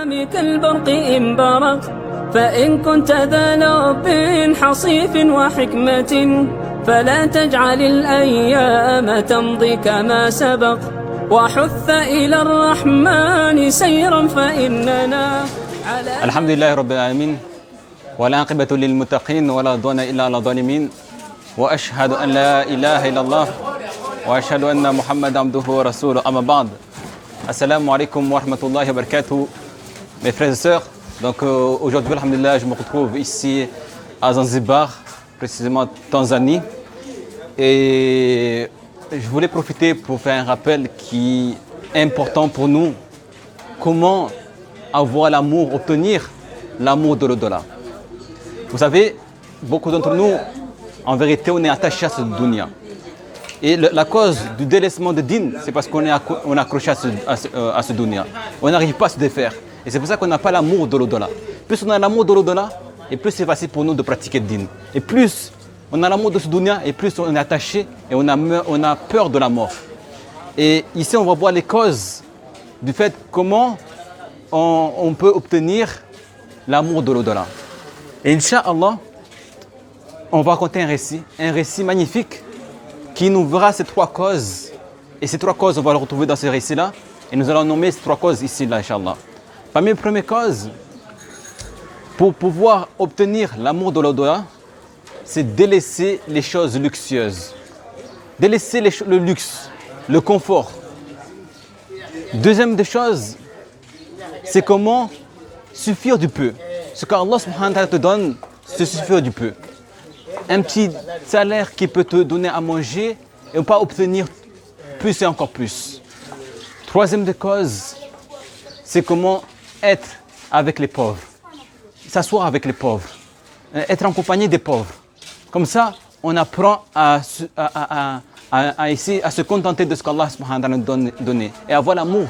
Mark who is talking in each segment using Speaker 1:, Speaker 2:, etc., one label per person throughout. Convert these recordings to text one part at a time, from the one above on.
Speaker 1: كالبرق إن برق فإن كنت ذا لب حصيف وحكمة فلا تجعل الأيام تمضي كما سبق وحث إلى الرحمن سيرا فإننا على
Speaker 2: الحمد لله رب العالمين والعاقبة للمتقين ولا عدوان إلا على الظالمين وأشهد أن لا إله إلا الله وأشهد أن محمد عبده ورسوله أما بعد. Assalamu alaikum wa rahmatullahi wa barakatuh, mes frères et sœurs. Donc aujourd'hui, alhamdulillah, je me retrouve ici à Zanzibar, précisément Tanzanie. Et je voulais profiter pour faire un rappel qui est important pour nous. Comment avoir l'amour, obtenir l'amour de l'au-delà. Vous savez, beaucoup d'entre nous, en vérité, on est attachés à ce dunya. Et la cause du délaissement de din, c'est parce qu'on est accroché à ce dunya. On n'arrive pas à se défaire. Et c'est pour ça qu'on n'a pas l'amour de l'au-delà. Plus on a l'amour de l'au-delà, et plus c'est facile pour nous de pratiquer le din. Et plus on a l'amour de ce dunya, et plus on est attaché et on a peur de la mort. Et ici, on va voir les causes du fait comment on peut obtenir l'amour de l'au-delà. Et Inch'Allah, on va raconter un récit magnifique qui nous verra ces trois causes. Et ces trois causes, on va les retrouver dans ce récit-là. Et nous allons nommer ces trois causes ici, là, Inch'Allah. Parmi les premières causes, pour pouvoir obtenir l'amour de l'au-delà, c'est délaisser les choses luxueuses. Délaisser le luxe, le confort. Deuxième des choses, c'est comment suffire du peu. Ce qu'Allah subhanahu wa ta'ala te donne, c'est suffire du peu. Un petit salaire qui peut te donner à manger et ne pas obtenir plus et encore plus. Troisième des causes, c'est comment être avec les pauvres. S'asseoir avec les pauvres. Être en compagnie des pauvres. Comme ça, on apprend à essayer à se contenter de ce qu'Allah subhanahu wa ta'ala nous donne et avoir l'amour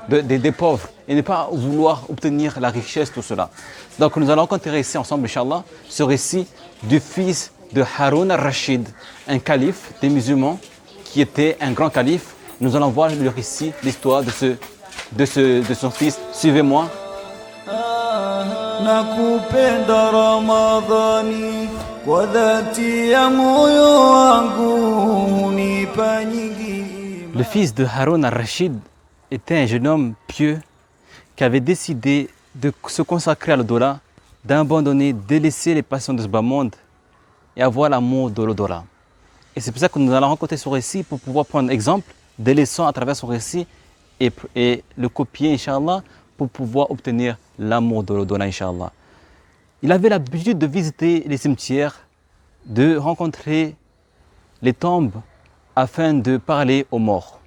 Speaker 2: des pauvres et ne pas vouloir obtenir la richesse, tout cela. Donc nous allons rencontrer ici ensemble, Inch'Allah, ce récit du fils de Haroun al-Rachid, un calife des musulmans qui était un grand calife. Nous allons voir le récit, l'histoire de son fils. Suivez-moi. Le fils de Haroun al-Rachid était un jeune homme pieux qui avait décidé de se consacrer à l'au-delà, d'abandonner, délaisser les passions de ce bas monde et avoir l'amour de l'au-delà. Et c'est pour ça que nous allons rencontrer ce récit pour pouvoir prendre exemple des leçons à travers son récit et le copier, Inch'Allah, pour pouvoir obtenir l'amour de l'au-delà, Inch'Allah. Il avait l'habitude de visiter les cimetières, de rencontrer les tombes afin de parler aux morts.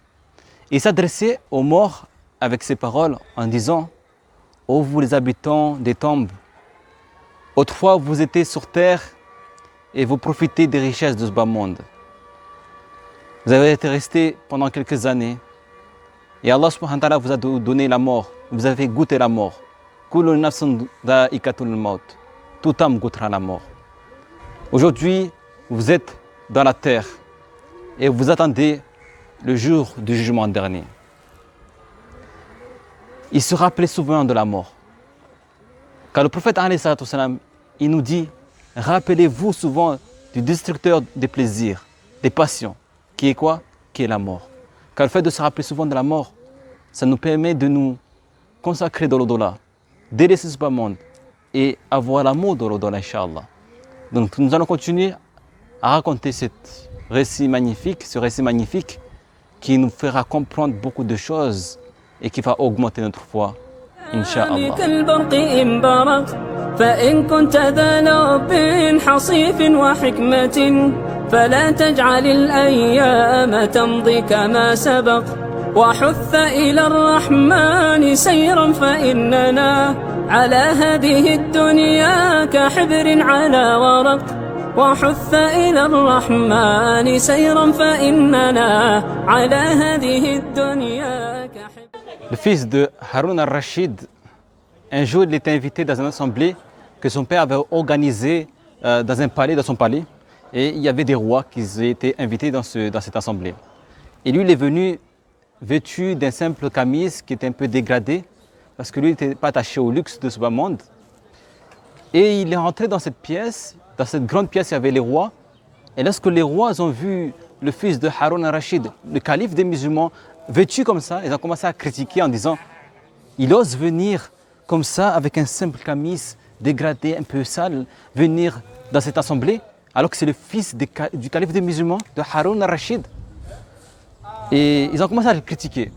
Speaker 2: Il s'adressait aux morts avec ces paroles en disant « Ô vous les habitants des tombes, autrefois vous étiez sur terre et vous profitez des richesses de ce bas monde. Vous avez été restés pendant quelques années et Allah subhanahu wa ta'ala vous a donné la mort, vous avez goûté la mort. Kullu nafsin dha'iqatul maut. Toute âme goûtera la mort. Aujourd'hui, vous êtes dans la terre et vous attendez le jour du jugement dernier. » Il se rappelait souvent de la mort. Car le prophète alayhi salatu wassalam, il nous dit « Rappelez-vous souvent du destructeur des plaisirs, des passions, qui est quoi? Qui est la mort. » Car le fait de se rappeler souvent de la mort, ça nous permet de nous consacrer dans l'au-delà, délaisser ce bas monde et avoir l'amour de l'au-delà, Inch'Allah. Donc nous allons continuer à raconter ce récit magnifique qui nous fera comprendre beaucoup de choses et qui va augmenter notre foi, Inch'Allah.
Speaker 1: فإن كنت ذا لب حصيف وحكمة فلا تجعل الأيام تمضي كما سبق وحث إلى الرحمن سيرا فإننا على هذه الدنيا كحبر على ورق وحث إلى الرحمن سيرا فإننا على هذه الدنيا كحبر.
Speaker 2: Le fils de Haroun al-Rachid, un jour, il était invité dans une assemblée que son père avait organisée dans son palais. Et il y avait des rois qui étaient invités dans cette assemblée. Et lui, il est venu vêtu d'un simple camis qui était un peu dégradé parce que lui n'était pas attaché au luxe de ce bas monde. Et il est rentré dans cette pièce, dans cette grande pièce, il y avait les rois. Et lorsque les rois ont vu le fils de Haroun al-Rachid, le calife des musulmans, vêtu comme ça, ils ont commencé à critiquer en disant « Il ose venir comme ça, avec un simple camis dégradé, un peu sale, venir dans cette assemblée, alors que c'est le fils du calife des musulmans, de Haroun al-Rachid. » Et ils ont commencé à le critiquer.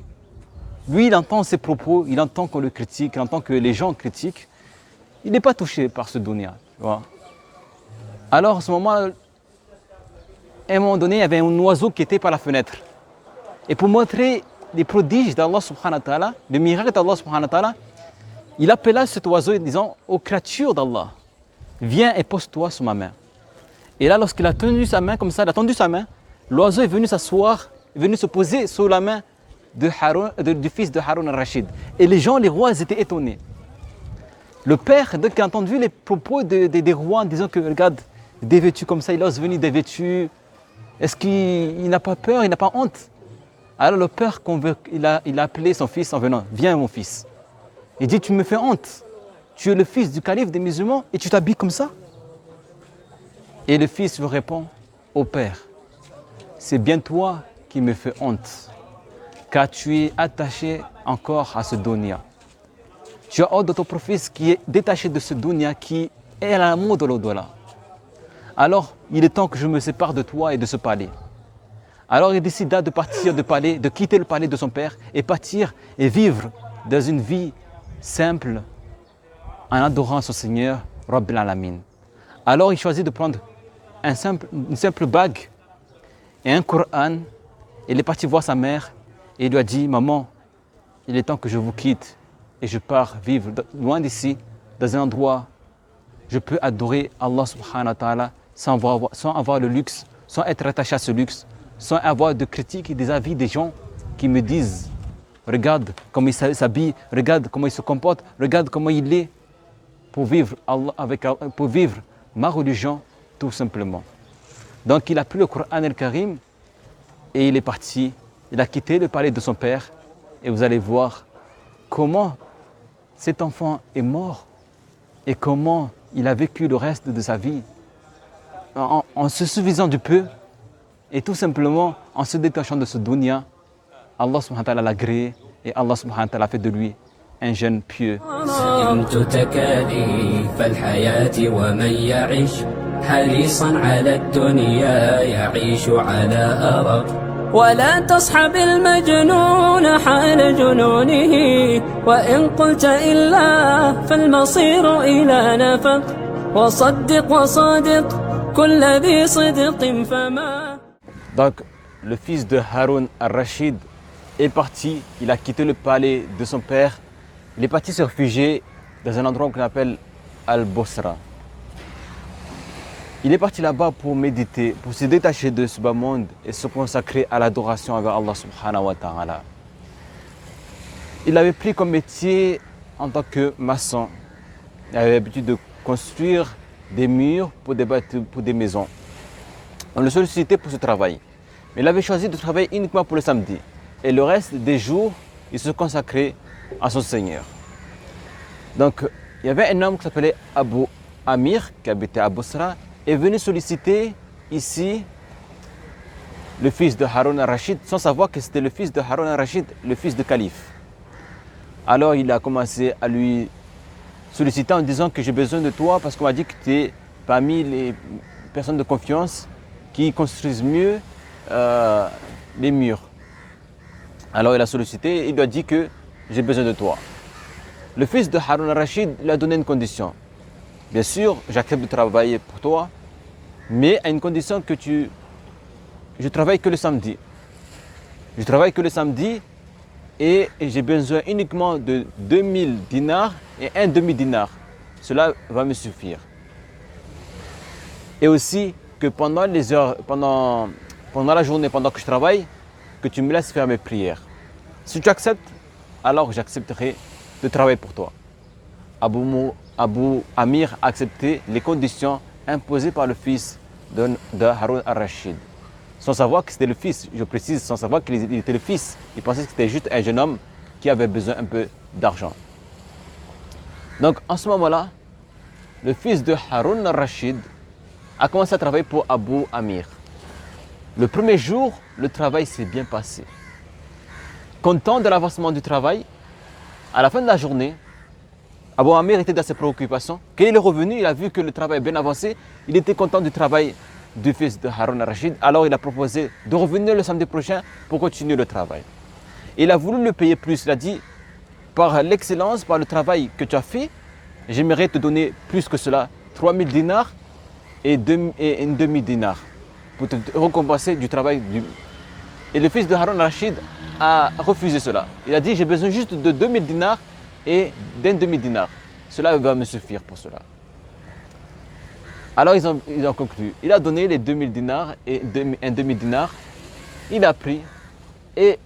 Speaker 2: Lui, il entend ses propos, il entend qu'on le critique, il entend que les gens critiquent. Il n'est pas touché par ce dunya. Tu vois. Alors, à ce moment, à un moment donné, il y avait un oiseau qui était par la fenêtre. Et pour montrer les prodiges d'Allah subhanahu wa ta'ala, le miracle d'Allah subhanahu wa ta'ala, il appela cet oiseau en disant « Ô créature d'Allah, viens et pose-toi sur ma main. » Et là, lorsqu'il a tenu sa main comme ça, il a tendu sa main, l'oiseau est venu s'asseoir, est venu se poser sur la main du fils de Haroun al-Rachid. Et les gens, les rois, ils étaient étonnés. Le père, dès qu'il a entendu les propos des rois en disant que, regarde, dévêtu comme ça, il ose venir dévêtu, est-ce qu'il n'a pas peur, il n'a pas honte? Alors le père, il a appelé son fils en venant, viens mon fils. Il dit, tu me fais honte, tu es le fils du calife des musulmans et tu t'habilles comme ça? Et le fils lui répond, au père, c'est bien toi qui me fais honte, car tu es attaché encore à ce dunya. Tu as honte de ton fils qui est détaché de ce dunya, qui est à l'amour de l'au-delà. Alors, il est temps que je me sépare de toi et de ce palais. Alors, il décida de partir du palais, de quitter le palais de son père et partir et vivre dans une vie simple en adorant son Seigneur, Rabbil Alamin. Alors, il choisit de prendre une simple bague et un Coran. Il est parti voir sa mère et il lui a dit, maman, il est temps que je vous quitte et je pars vivre loin d'ici, dans un endroit où je peux adorer Allah subhanahu wa ta'ala sans avoir le luxe, sans être attaché à ce luxe, sans avoir de critiques et des avis des gens qui me disent regarde comment il s'habille, regarde comment il se comporte, regarde comment il est, pour vivre ma religion tout simplement. Donc il a pris le Coran al-Karim et il est parti, il a quitté le palais de son père et vous allez voir comment cet enfant est mort et comment il a vécu le reste de sa vie en se suffisant du peu et tout simplement en se détachant de ce dunya. Allah subhanahu wa ta'ala l'a agréé et Allah subhanahu wa ta'ala a fait de lui un jeune pieux.
Speaker 1: ولا تصحب المجنون حال جنونه وإن قلت إلا فالمصير إلى نفق وصدق وصادق كل ذي صدق فما.
Speaker 2: Donc le fils de Haroun al-Rachid est parti, il a quitté le palais de son père, il est parti se réfugier dans un endroit qu'on appelle Al-Bosra. Il est parti là-bas pour méditer, pour se détacher de ce bas monde et se consacrer à l'adoration avec Allah subhanahu wa ta'ala. Il avait pris comme métier en tant que maçon. Il avait l'habitude de construire des murs pour des maisons. On le sollicitait pour ce travail. Mais il avait choisi de travailler uniquement pour le samedi. Et le reste des jours, il se consacrait à son Seigneur. Donc, il y avait un homme qui s'appelait Abu Amir, qui habitait à Bosra, est venu solliciter ici le fils de Haroun al-Rachid, sans savoir que c'était le fils de Haroun al-Rachid, le fils de calife. Alors il a commencé à lui solliciter en disant que j'ai besoin de toi parce qu'on m'a dit que tu es parmi les personnes de confiance qui construisent mieux les murs. Alors il a sollicité et il lui a dit que j'ai besoin de toi. Le fils de Haroun al-Rachid lui a donné une condition. Bien sûr, j'accepte de travailler pour toi, mais à une condition que je travaille que le samedi. Je travaille que le samedi et j'ai besoin uniquement de 2000 dinars et un demi-dinar. Cela va me suffire. Et aussi que pendant les heures, pendant la journée, pendant que je travaille, que tu me laisses faire mes prières. Si tu acceptes, alors j'accepterai de travailler pour toi. Abu Amir a accepté les conditions imposées par le fils de Haroun al-Rachid. Sans savoir que c'était le fils, je précise, sans savoir qu'il était le fils. Il pensait que c'était juste un jeune homme qui avait besoin un peu d'argent. Donc en ce moment-là, le fils de Haroun al-Rachid a commencé à travailler pour Abu Amir. Le premier jour, le travail s'est bien passé. Content de l'avancement du travail, à la fin de la journée, Abu Amir était dans ses préoccupations. Quand il est revenu, il a vu que le travail est bien avancé. Il était content du travail du fils de Haroun al-Rachid. Alors il a proposé de revenir le samedi prochain pour continuer le travail. Il a voulu le payer plus. Il a dit, par l'excellence, par le travail que tu as fait, j'aimerais te donner plus que cela, 3000 dinars et une demi-dinar pour te récompenser du travail. Et le fils de Haroun al-Rachid a refusé cela. Il a dit, j'ai besoin juste de 2000 dinars et d'un demi-dinar. Cela va me suffire pour cela. Alors ils ont conclu. Il a donné les 2000 dinars et un demi-dinar. Il a pris. Et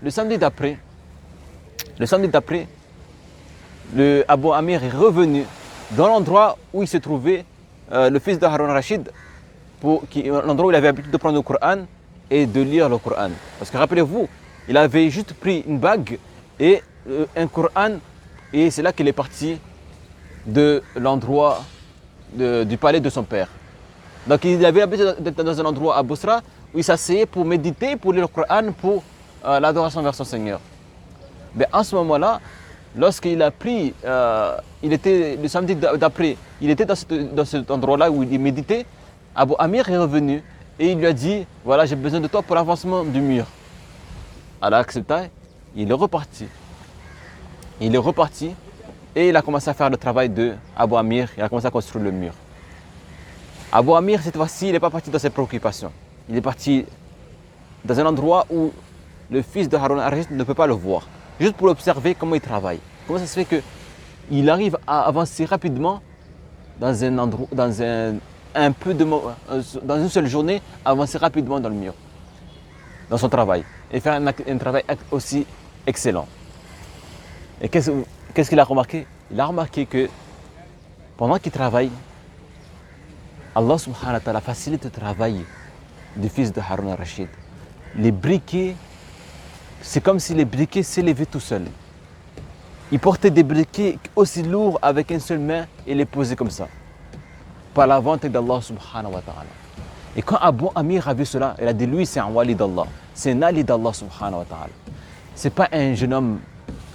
Speaker 2: le samedi d'après, le Abu Amir est revenu dans l'endroit où il se trouvait le fils de Haroun al-Rachid, l'endroit où il avait l'habitude de prendre le Coran et de lire le Coran. Parce que rappelez-vous, il avait juste pris une bague et un Coran, et c'est là qu'il est parti de l'endroit du palais de son père. Donc il avait l'habitude d'être dans un endroit à Bosra où il s'asseyait pour méditer, pour lire le Coran, pour l'adoration vers son Seigneur. Mais en ce moment-là, lorsqu'il a pris, il était le samedi d'après, il était dans cet endroit-là où il méditait. Abu Amir est revenu et il lui a dit, voilà, j'ai besoin de toi pour l'avancement du mur. Elle a accepté, il est reparti. Il est reparti et il a commencé à faire le travail de Abu Amir, il a commencé à construire le mur. Abu Amir, cette fois-ci, il n'est pas parti dans ses préoccupations. Il est parti dans un endroit où le fils de Haroun al-Rachid ne peut pas le voir, juste pour observer comment il travaille. Comment ça se fait qu'il arrive à avancer rapidement dans un endroit, dans une seule journée, avancer rapidement dans le mur, dans son travail, et faire un travail aussi excellent. Et qu'est-ce qu'il a remarqué? Il a remarqué que pendant qu'il travaille, Allah subhanahu wa ta'ala facilite le travail du fils de Haroun al-Rachid. Les briquets, c'est comme si les briquets s'élevaient tout seuls. Il portait des briquets aussi lourds avec une seule main et les posait comme ça, par la volonté d'Allah subhanahu wa ta'ala. Et quand Abu Amir a vu cela, il a dit, lui c'est un wali d'Allah, c'est un ali d'Allah subhanahu wa ta'ala. C'est pas un jeune homme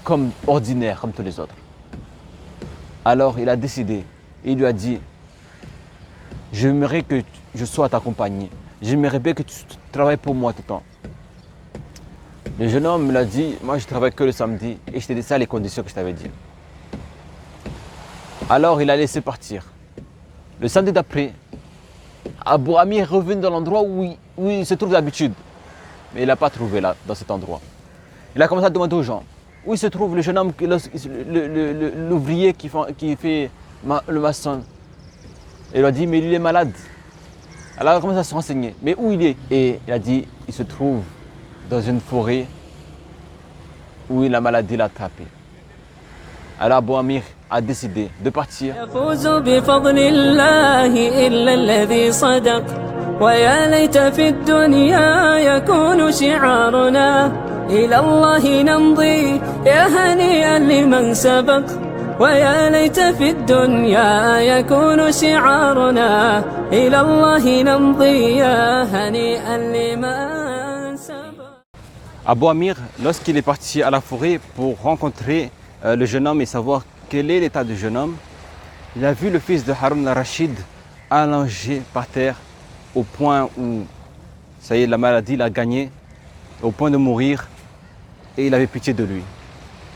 Speaker 2: comme ordinaire, comme tous les autres. Alors il a décidé, il lui a dit, j'aimerais que je sois ta compagnie, j'aimerais bien que tu travailles pour moi tout le temps. Le jeune homme me l'a dit, moi je travaille que le samedi et je t'ai dit ça les conditions que je t'avais dit. Alors il a laissé partir. Le samedi d'après, Abu Amir est revenu dans l'endroit où il se trouve d'habitude. Mais il n'a pas trouvé là, dans cet endroit. Il a commencé à demander aux gens, où il se trouve le jeune homme, l'ouvrier qui fait le maçon. Et il lui a dit, mais il est malade. Alors il a commencé à se renseigner, mais où il est? Et il a dit, il se trouve dans une forêt où la maladie l'a attrapé. Alors Abu Amir a décidé de partir.
Speaker 1: ويا ليت في الدنيا يكون شعارنا إلى الله نمضي يا هنيئا لمن سبق ويا ليت في الدنيا يكون شعارنا إلى الله نمضي يا هنيئا لمن سبق.
Speaker 2: Abu Amir, lorsqu'il est parti à la forêt pour rencontrer le jeune homme et savoir quel est l'état du jeune homme, il a vu le fils de Haroun al-Rachid allongé par terre au point où, ça y est, la maladie l'a gagné, au point de mourir, et il avait pitié de lui.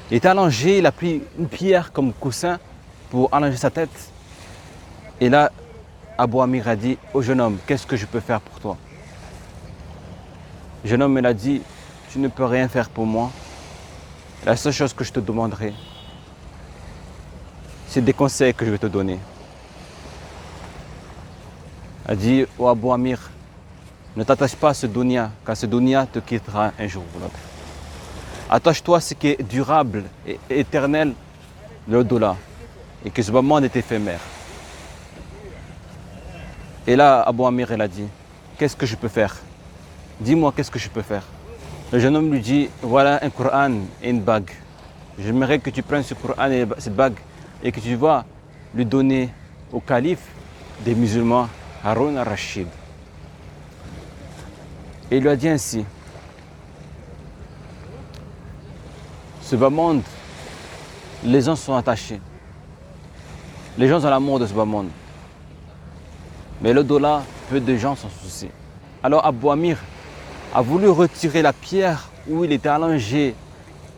Speaker 2: Il était allongé, il a pris une pierre comme coussin pour allonger sa tête. Et là, Abu Amir a dit au jeune homme, qu'est-ce que je peux faire pour toi? Le jeune homme, il a dit, tu ne peux rien faire pour moi. La seule chose que je te demanderai, c'est des conseils que je vais te donner. Il a dit, oh Abu Amir, ne t'attache pas à ce dunya, car ce dunya te quittera un jour ou l'autre. Attache-toi à ce qui est durable et éternel, l'au-delà, et que ce monde est éphémère. Et là, Abu Amir, il a dit, qu'est-ce que je peux faire? Dis-moi, qu'est-ce que je peux faire? Le jeune homme lui dit, voilà un Coran et une bague. J'aimerais que tu prennes ce Coran et cette bague et que tu vas lui donner au calife des musulmans, Haroun al-Rachid. Et il lui a dit ainsi, ce bas monde, les gens sont attachés. Les gens ont l'amour de ce bas monde. Mais l'au-delà, peu de gens s'en soucient. Alors Abu Amir a voulu retirer la pierre où il était allongé,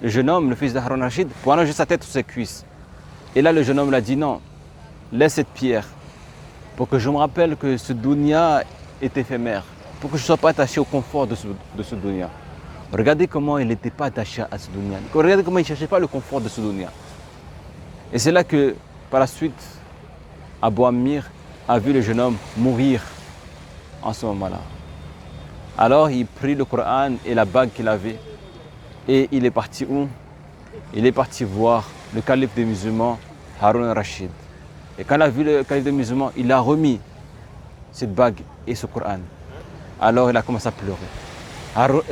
Speaker 2: le jeune homme, le fils de Haroun al-Rachid, pour allonger sa tête sur ses cuisses. Et là, le jeune homme lui a dit non, laisse cette pierre pour que je me rappelle que ce dunya est éphémère, pour que je ne sois pas attaché au confort de ce dunya. Regardez comment il n'était pas attaché à ce dunya. Regardez comment il ne cherchait pas le confort de ce dunya. Et c'est là que, par la suite, Abu Amir a vu le jeune homme mourir en ce moment-là. Alors il prit le Coran et la bague qu'il avait et il est parti où? Il est parti voir le calife des musulmans, Haroun al-Rachid. Et quand il a vu le calife des musulmans, il a remis cette bague et ce Coran. Alors il a commencé à pleurer.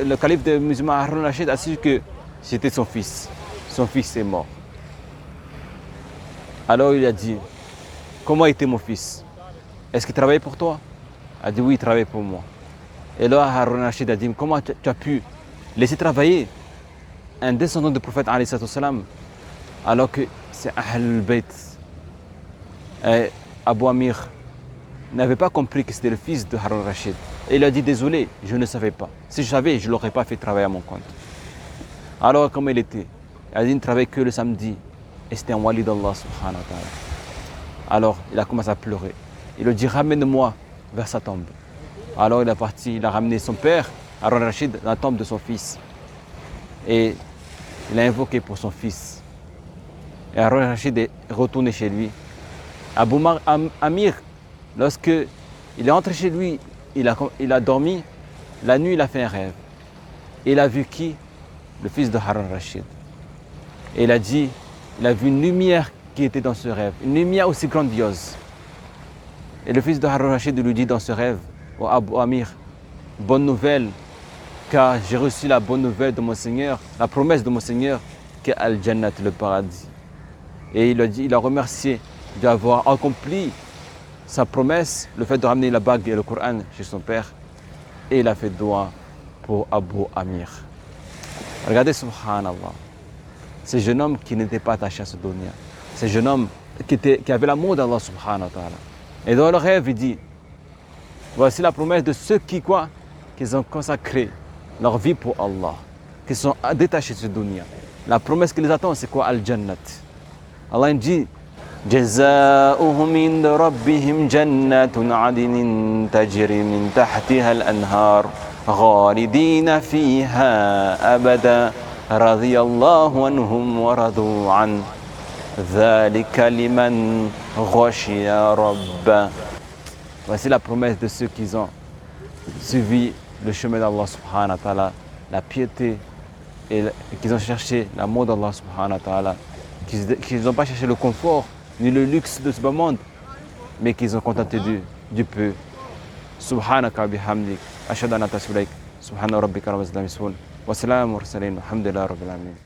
Speaker 2: Le calife des musulmans, Haroun al-Rachid, a su que c'était son fils. Son fils est mort. Alors il a dit, comment était mon fils? Est-ce qu'il travaillait pour toi? Il a dit oui, il travaillait pour moi. Et là, Haroun al-Rachid a dit, comment tu as pu laisser travailler un descendant du prophète alayhi salam, alors que c'est Ahl al-Bayt. Abu Amir n'avait pas compris que c'était le fils de Haroun al-Rachid. Et il a dit, désolé, je ne savais pas. Si je savais, je ne l'aurais pas fait travailler à mon compte. Alors, comment il était? Il a dit, il ne travaillait que le samedi. Et c'était un wali d'Allah subhanahu wa ta'ala. Alors, il a commencé à pleurer. Il lui dit, ramène-moi vers sa tombe. Alors, il est parti, il a ramené son père, Haroun al-Rachid, dans la tombe de son fils. Et il a invoqué pour son fils. Et Haroun al-Rachid est retourné chez lui. Abu Amir, lorsque il est entré chez lui, il a dormi. La nuit, il a fait un rêve. Et il a vu qui? Le fils de Haroun al-Rachid. Et il a dit, il a vu une lumière qui était dans ce rêve, une lumière aussi grandiose. Et le fils de Haroun al-Rachid lui dit dans ce rêve, oh Abu Amir, bonne nouvelle, car j'ai reçu la bonne nouvelle de mon Seigneur, la promesse de mon Seigneur, qu'est Al-Jannat, le paradis. Et il a remercié d'avoir accompli sa promesse, le fait de ramener la bague et le Coran chez son père. Et il a fait doua pour Abu Amir. Regardez, subhanallah, ce jeune homme qui n'était pas attaché à ce dunya, ce jeune homme qui avait l'amour d'Allah subhanahu wa ta'ala. Et dans le rêve, il dit, voici la promesse de ceux qui ont consacré leur vie pour Allah, qui sont détachés de ce dunya. La promesse qui les attend, c'est quoi? Al-Jannat. Allah dit, جزاؤهم عند ربهم جنات عدن تجري من تحتها الأنهار خالدين فيها أبدا رضي الله عنهم ورضوا عنه ذلك لمن خشي ربه. Voici la promesse de ceux qui ont suivi le chemin d'Allah subhanahu wa ta'ala, la piété, et qui ont cherché l'amour d'Allah subhanahu wa ta'ala, qui n'ont pas cherché le confort ni le luxe de ce bas monde, mais qu'ils ont contenté du peu. Subhanaka bihamdik, ashhadu an la ilaha illa anta, subhana rabbika rabbil izzati amma yasifun, wa salamun mursalin, walhamdulillahi rabbil alamin.